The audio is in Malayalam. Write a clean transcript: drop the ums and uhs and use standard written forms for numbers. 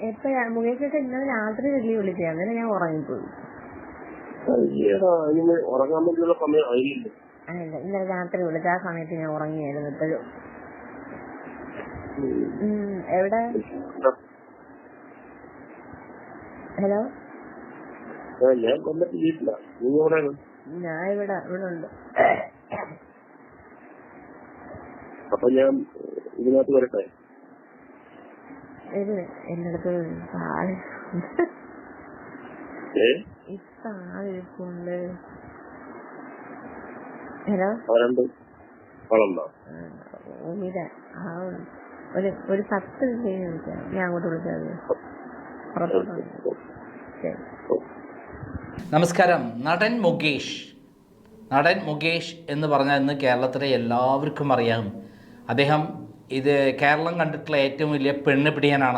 എപ്പോഴാ മുകേഷ് ചേട്ടൻ ഇന്നലെ രാത്രി വലിയ വിളിച്ചത്, അങ്ങനെ ഞാൻ ഉറങ്ങിപ്പോയി. ഉറങ്ങാൻ വേണ്ടിയുള്ള സമയം ആയില്ല. ഇന്നലെ രാത്രി വിളിച്ച ആ സമയത്ത് ഞാൻ ഉറങ്ങിയായിരുന്നു. ഇപ്പോഴും എവിടെ? ഹലോ, ഞാൻ കൊല്ലത്ത് വീട്ടില. ഞാൻ ഇവിടെ ഉണ്ട്. അപ്പൊ ഞാൻ ഇതിനകത്ത് വരട്ടെ? ഇത് എന്റെ അടുത്ത് ഇരിപ്പുണ്ട്. ഹലോ, ഉമിത ഒരു 10 മിനിറ്റ് വിളിക്കാം. ഞാൻ അങ്ങോട്ട് വിളിച്ചാൽ നമസ്കാരം. നടൻ മുകേഷ് എന്ന് പറഞ്ഞാൽ ഇന്ന് കേരളത്തിലെ എല്ലാവർക്കും അറിയാം. അദ്ദേഹം കേരളം കണ്ടിട്ടുള്ള ഏറ്റവും വലിയ പെണ്ണ് പിടിയാനാണ്.